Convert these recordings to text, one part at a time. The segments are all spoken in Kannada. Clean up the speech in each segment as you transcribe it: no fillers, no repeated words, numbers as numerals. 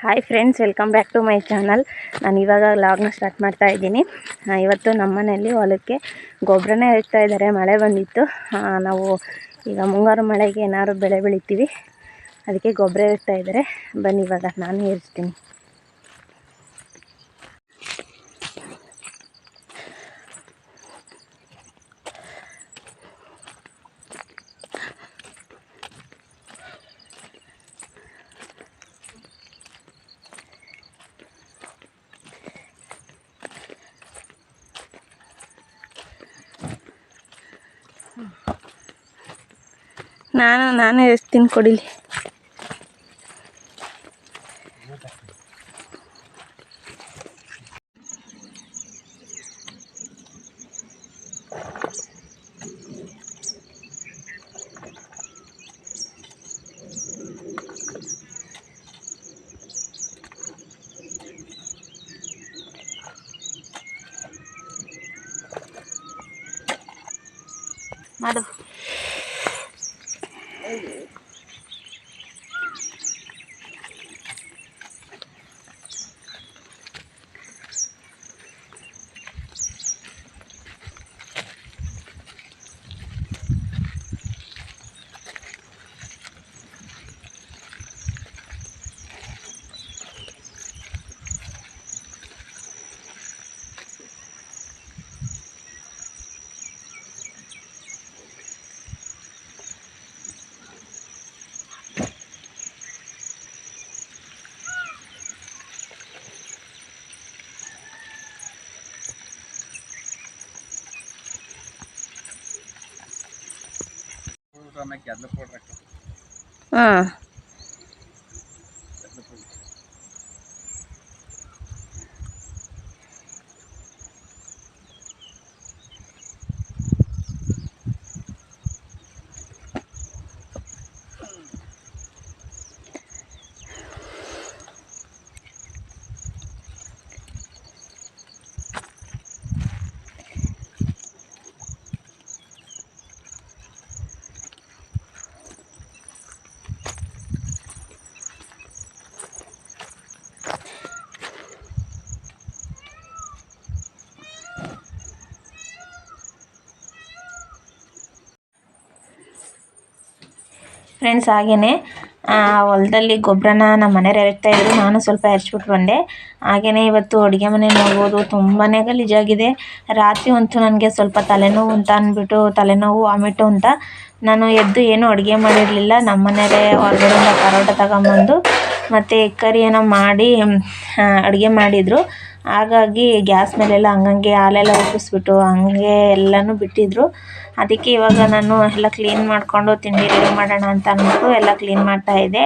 Hi friends, welcome back to my channel. ನಾನು ಇವಾಗ ವ್ಲಾಗ್ನ ಸ್ಟಾರ್ಟ್ ಮಾಡ್ತಾ ಇದ್ದೀನಿ. ಇವತ್ತು ನಮ್ಮ ಮನೆಯಲ್ಲಿ ಹೊಲಕ್ಕೆ ಗೊಬ್ಬರನೇ ಇಡ್ತಾ ಇದ್ದಾರೆ. ಮಳೆ ಬಂದಿತ್ತು. ನಾವು ಈಗ ಮುಂಗಾರು ಮಳೆಗೆ ಏನಾದ್ರು ಬೆಳೆ ಬೆಳಿತೀವಿ, ಅದಕ್ಕೆ ಗೊಬ್ಬರ ಇಡ್ತಾ ಇದ್ದಾರೆ. ಬನ್ನಿ ಇವಾಗ ನಾನು ಇರಿಸ್ತೀನಿ. ನಾನೇ ಇರಿಸ್ತೀನಿ, ಕೊಡಿಲಿ. ಮಾಡು. ಹಾಂ, ಫ್ರೆಂಡ್ಸ್, ಹಾಗೆಯೇ ಹೊಲದಲ್ಲಿ ಗೊಬ್ಬರನ ನಮ್ಮ ಮನೆಯವ್ರು ಎರಚ್ತಾಯಿದ್ರು. ನಾನು ಸ್ವಲ್ಪ ಎರಚ್ಬಿಟ್ಟು ಬಂದೆ. ಹಾಗೆಯೇ ಇವತ್ತು ಅಡುಗೆ ಮನೆ ನೋಡ್ಬೋದು, ತುಂಬಾ ಗಲೀಜಾಗಿದೆ. ರಾತ್ರಿ ಅಂತೂ ನನಗೆ ಸ್ವಲ್ಪ ತಲೆನೋವು ಅಂತ ಅಂದ್ಬಿಟ್ಟು, ತಲೆನೋವು ವಾಮಿಟು ಅಂತ ನಾನು ಎದ್ದು ಏನೂ ಅಡುಗೆ ಮಾಡಿರಲಿಲ್ಲ. ನಮ್ಮ ಮನೆಯವರೇ ಹೊರಗಡೆಯಿಂದ ಪರೋಟ ತಗೊಂಬಂದು ಮತ್ತು ಕರಿ ಏನೋ ಮಾಡಿ ಅಡುಗೆ ಮಾಡಿದರು. ಹಾಗಾಗಿ ಗ್ಯಾಸ್ ಮೇಲೆಲ್ಲ ಹಂಗಂಗೆ ಹಾಲೆಲ್ಲ ಉಕ್ಕಿಸ್ಬಿಟ್ಟು ಹಂಗೆ ಎಲ್ಲನೂ ಬಿಟ್ಟಿದ್ದರು. ಅದಕ್ಕೆ ಇವಾಗ ನಾನು ಎಲ್ಲ ಕ್ಲೀನ್ ಮಾಡಿಕೊಂಡು ತಿಂಡಿ ರೆಡಿ ಮಾಡೋಣ ಅಂತ ಅಂದ್ಬಿಟ್ಟು ಎಲ್ಲ ಕ್ಲೀನ್ ಮಾಡ್ತಾಯಿದ್ದೆ.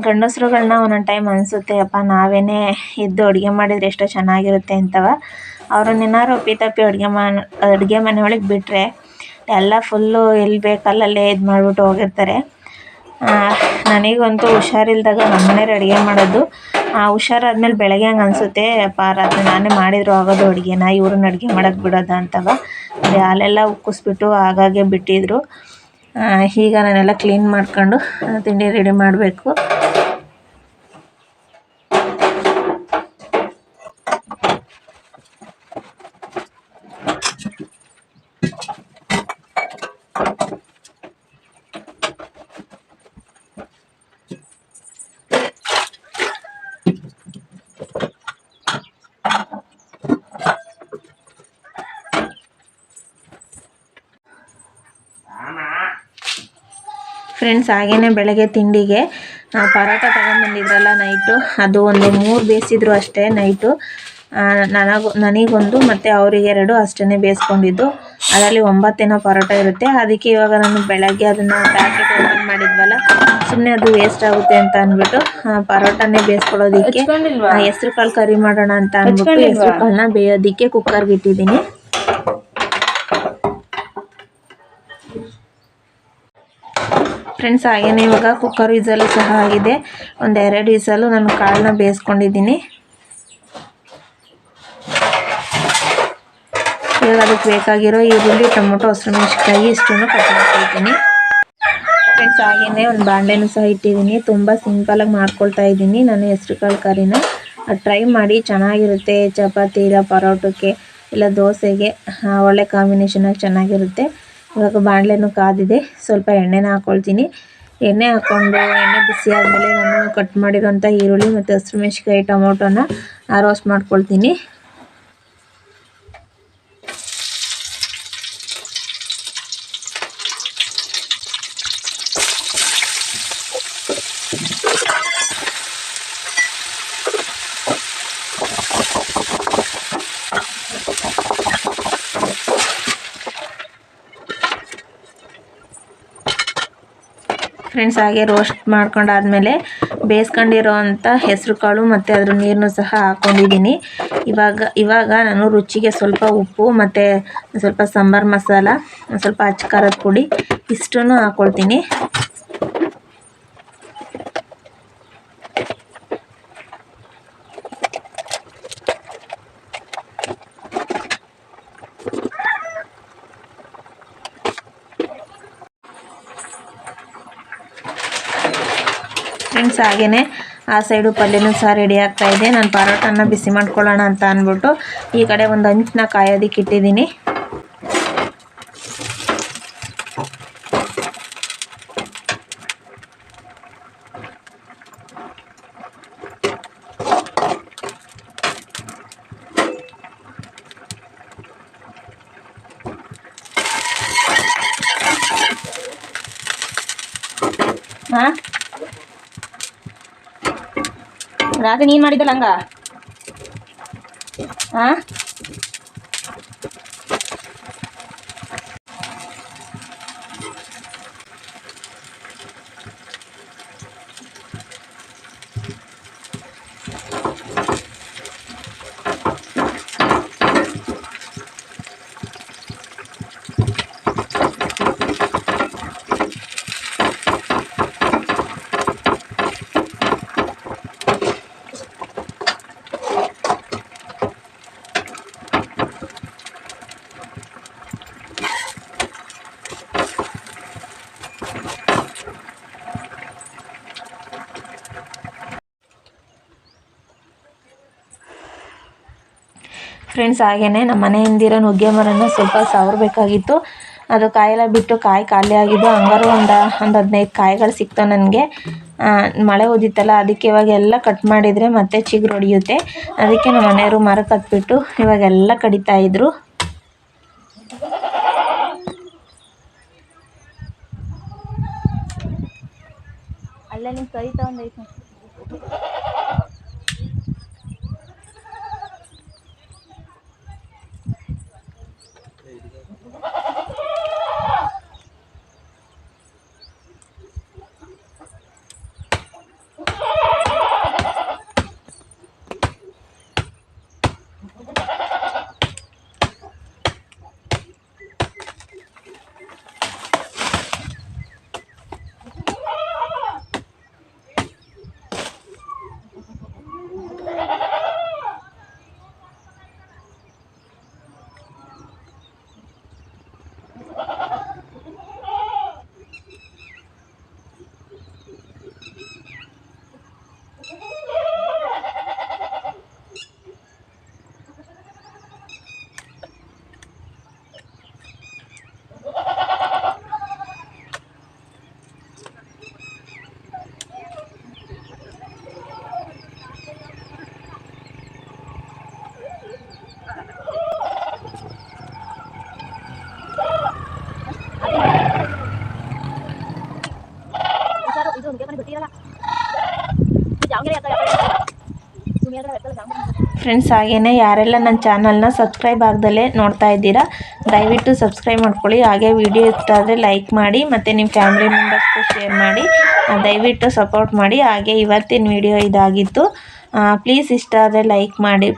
ಗಂಡಸರುಗಳನ್ನ ಒಂದೊಂದು ಟೈಮ್ ಅನಿಸುತ್ತೆ, ಅಪ್ಪ ನಾವೇನೇ ಎದ್ದು ಅಡುಗೆ ಮಾಡಿದರೆ ಎಷ್ಟೋ ಚೆನ್ನಾಗಿರುತ್ತೆ ಅಂತವ. ಅವ್ರನ್ನೇನಾದ್ರು ಅಪ್ಪಿತಪ್ಪಿ ಅಡುಗೆ ಮನೆ ಒಳಗೆ ಬಿಟ್ಟರೆ ಎಲ್ಲ ಫುಲ್ಲು ಎಲ್ಲಿ ಬೇಕಲ್ಲೇ ಇದು ಮಾಡಿಬಿಟ್ಟು ಹೋಗಿರ್ತಾರೆ. ನನಗಂತೂ ಹುಷಾರಿಲ್ದಾಗ ನಮ್ಮ ಮನೆಯವ್ರು ಅಡುಗೆ ಮಾಡೋದು. ಹುಷಾರಾದ್ಮೇಲೆ ಬೆಳಗ್ಗೆ ಹಂಗೆ ಅನಿಸುತ್ತೆ, ಅಪ್ಪ ರಾತ್ರಿ ನಾನೇ ಮಾಡಿದ್ರು ಆಗೋದು ಅಡುಗೆನ, ಇವ್ರನ್ನ ಅಡುಗೆ ಮಾಡೋಕ್ಕೆ ಬಿಡೋದ ಅಂತವ. ಅದೇ ಹಾಲೆಲ್ಲ ಉಕ್ಕಿಸ್ಬಿಟ್ಟು ಆಗಾಗೆ ಬಿಟ್ಟಿದ್ರು. ಈಗ ನಾನೆಲ್ಲ ಕ್ಲೀನ್ ಮಾಡ್ಕೊಂಡು ತಿಂಡಿ ರೆಡಿ ಮಾಡಬೇಕು. ಫ್ರೆಂಡ್ಸ್, ಹಾಗೆಯೇ ಬೆಳಗ್ಗೆ ತಿಂಡಿಗೆ ಪರೋಟ ತಗೊಂಬಂದಿದ್ರಲ್ಲ ನೈಟು, ಅದು ಒಂದು 3 ಬೇಯಿಸಿದ್ರು ಅಷ್ಟೇ ನೈಟು. ನನಗೊಂದು ಮತ್ತು ಅವರಿಗೆ 2 ಅಷ್ಟೇ ಬೇಯಿಸ್ಕೊಂಡಿದ್ದು. ಅದರಲ್ಲಿ 9 ಏನೋ ಪರೋಟ ಇರುತ್ತೆ. ಅದಕ್ಕೆ ಇವಾಗ ನಾನು ಬೆಳಗ್ಗೆ ಅದನ್ನು ಪ್ಯಾಕೆಟ್ ಓಪನ್ ಮಾಡಿದ್ವಲ್ಲ, ಸುಮ್ಮನೆ ಅದು ವೇಸ್ಟ್ ಆಗುತ್ತೆ ಅಂತ ಅಂದ್ಬಿಟ್ಟು ಪರೋಟನೇ ಬೇಯಿಸ್ಕೊಳ್ಳೋದಕ್ಕೆ ಹೆಸ್ರು ಕಾಳು ಕರಿ ಮಾಡೋಣ ಅಂತ ಅಂದ್ಬಿಟ್ಟು ಹೆಸ್ರು ಕಾಳನ್ನ ಬೇಯೋದಕ್ಕೆ ಕುಕ್ಕರ್ಗೆ ಇಟ್ಟಿದ್ದೀನಿ. ಫ್ರೆಂಡ್ಸ್, ಹಾಗೆಯೇ ಇವಾಗ ಕುಕ್ಕರ್ ವಿಸಲು ಸಹ ಆಗಿದೆ. ಒಂದು 2 ವಿಸಲು ನಾನು ಕಾಳನ್ನ ಬೇಯಿಸ್ಕೊಂಡಿದ್ದೀನಿ. ಇವಾಗ ಅದಕ್ಕೆ ಬೇಕಾಗಿರೋ ಈರುಳ್ಳಿ, ಟೊಮೊಟೊ, ಹಸಿಮೆಣಸಿನಕಾಯಿ ಇಷ್ಟನ್ನು ಕಟ್ ಮಾಡ್ಕೊಳ್ತೀನಿ. ಫ್ರೆಂಡ್ಸ್ ಹಾಗೆಯೇ ಒಂದು ಬಾಣಲೆನೂ ಸಹ ಇಟ್ಟಿದ್ದೀನಿ. ತುಂಬ ಸಿಂಪಲಾಗಿ ಮಾಡ್ಕೊಳ್ತಾ ಇದ್ದೀನಿ ನಾನು ಹೆಸ್ರು ಕಾಳು ಕರಿನ. ಟ್ರೈ ಮಾಡಿ, ಚೆನ್ನಾಗಿರುತ್ತೆ. ಚಪಾತಿ ಇಲ್ಲ ಪರೋಟಕ್ಕೆ ಇಲ್ಲ ದೋಸೆಗೆ ಒಳ್ಳೆ ಕಾಂಬಿನೇಷನಾಗಿ ಚೆನ್ನಾಗಿರುತ್ತೆ. ಇವಾಗ ಬಾಣಲೆನೂ ಕಾದಿದೆ, ಸ್ವಲ್ಪ ಎಣ್ಣೆನ ಹಾಕ್ಕೊಳ್ತೀನಿ. ಎಣ್ಣೆ ಹಾಕ್ಕೊಂಡು ಎಣ್ಣೆ ಬಿಸಿ ಆದಮೇಲೆ ನಾನು ಕಟ್ ಮಾಡಿರೋಂಥ ಈರುಳ್ಳಿ ಮತ್ತು ಹಸಿಮೆಣ್ಸಿಕಾಯಿ ಟೊಮೊಟೊನ ರೋಸ್ಟ್ ಮಾಡ್ಕೊಳ್ತೀನಿ. ಫ್ರೆಂಡ್ಸ್ ಹಾಗೆ ರೋಸ್ಟ್ ಮಾಡ್ಕೊಂಡಾದ್ಮೇಲೆ ಬೇಯಿಸ್ಕೊಂಡಿರೋ ಅಂಥ ಹೆಸರು ಕಾಳು ಮತ್ತು ಅದ್ರ ನೀರನ್ನು ಸಹ ಹಾಕ್ಕೊಂಡಿದ್ದೀನಿ. ಇವಾಗ ನಾನು ರುಚಿಗೆ ಸ್ವಲ್ಪ ಉಪ್ಪು ಮತ್ತು ಸ್ವಲ್ಪ ಸಾಂಬಾರು ಮಸಾಲ, ಸ್ವಲ್ಪ ಅಚ್ಚ ಖಾರದ ಪುಡಿ ಇಷ್ಟನ್ನು ಹಾಕ್ಕೊಳ್ತೀನಿ. ಫ್ರೆಂಡ್ಸ್ ಹಾಗೆಯೇ ಆ ಸೈಡು ಪಲ್ಯನೂ ಸಹ ರೆಡಿ ಆಗ್ತಾ ಇದೆ. ನಾನು ಪರೋಟನ ಬಿಸಿ ಮಾಡ್ಕೊಳ್ಳೋಣ ಅಂತ ಅಂದ್ಬಿಟ್ಟು ಈ ಕಡೆ ಒಂದು ಹಂಚನ್ನ ಕಾಯೋದಕ್ಕೆ ಇಟ್ಟಿದ್ದೀನಿ. ಹಾಂ, ರಾತ್ರಿ ನೀನು ಮಾಡಿದ್ದಲ್ಲ ಹಂಗ. ಹಾಂ, ಫ್ರೆಂಡ್ಸ್ ಹಾಗೆಯೇ ನಮ್ಮ ಮನೆ ಹಿಂದಿರೋ ನುಗ್ಗೆ ಮರನ ಸ್ವಲ್ಪ ಸವರಬೇಕಾಗಿತ್ತು. ಅದು ಕಾಯೆಲ್ಲ ಬಿಟ್ಟು ಕಾಯಿ ಖಾಲಿ ಆಗಿದ್ದು. ಹಂಗಾರು ಒಂದು 15 ಕಾಯಿಗಳು ಸಿಕ್ತು ನನಗೆ. ಮಳೆ ಓದಿತ್ತಲ್ಲ, ಅದಕ್ಕೆ ಇವಾಗೆಲ್ಲ ಕಟ್ ಮಾಡಿದರೆ ಮತ್ತೆ ಚಿಗುರು ಹೊಡೆಯುತ್ತೆ. ಅದಕ್ಕೆ ನಮ್ಮ ಮನೆಯವರು ಮರಕ್ಕೆ ಹತ್ಬಿಟ್ಟು ಇವಾಗೆಲ್ಲ ಕಡಿತಾಯಿದ್ರು. ಅಲ್ಲೇ ನಿಮ್ಮ ಕೈತಾ ಒಂದೈತೆ. ಫ್ರೆಂಡ್ಸ್ ಹಾಗೆಯೇ ಯಾರೆಲ್ಲ ನನ್ನ ಚಾನಲ್ನ ಸಬ್ಸ್ಕ್ರೈಬ್ ಆಗ್ದಲೇ ನೋಡ್ತಾ ಇದ್ದೀರಾ, ದಯವಿಟ್ಟು ಸಬ್ಸ್ಕ್ರೈಬ್ ಮಾಡ್ಕೊಳ್ಳಿ. ಹಾಗೆ ವಿಡಿಯೋ ಇಷ್ಟ ಆದರೆ ಲೈಕ್ ಮಾಡಿ ಮತ್ತು ನಿಮ್ಮ ಫ್ಯಾಮಿಲಿ ಮೆಂಬರ್ಸ್ಗೂ ಶೇರ್ ಮಾಡಿ. ದಯವಿಟ್ಟು ಸಪೋರ್ಟ್ ಮಾಡಿ. ಹಾಗೆ ಇವತ್ತಿನ ವಿಡಿಯೋ ಇದಾಗಿತ್ತು. ಪ್ಲೀಸ್ ಇಷ್ಟ ಆದರೆ ಲೈಕ್ ಮಾಡಿ.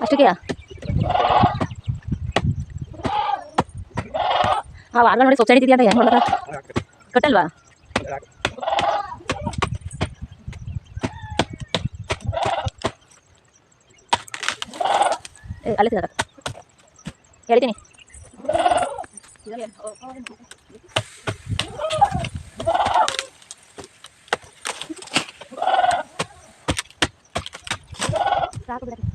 ಅಷ್ಟಕ್ಕೆ ವಾರ ನೋಡಿ ಸೊಸೈಟಿ ಇದೆಯಾ ಅಂತ ಹೆಂಗೆ ನೋಡೋದ ಕಟ್ಟಲ್ವಾ? ಅಲ್ಲೇ ಸಿಗತ್ತ ಹೇಳ್ತೀನಿ. ಸಾಕು ಬಿಡಕ್ಕೆ.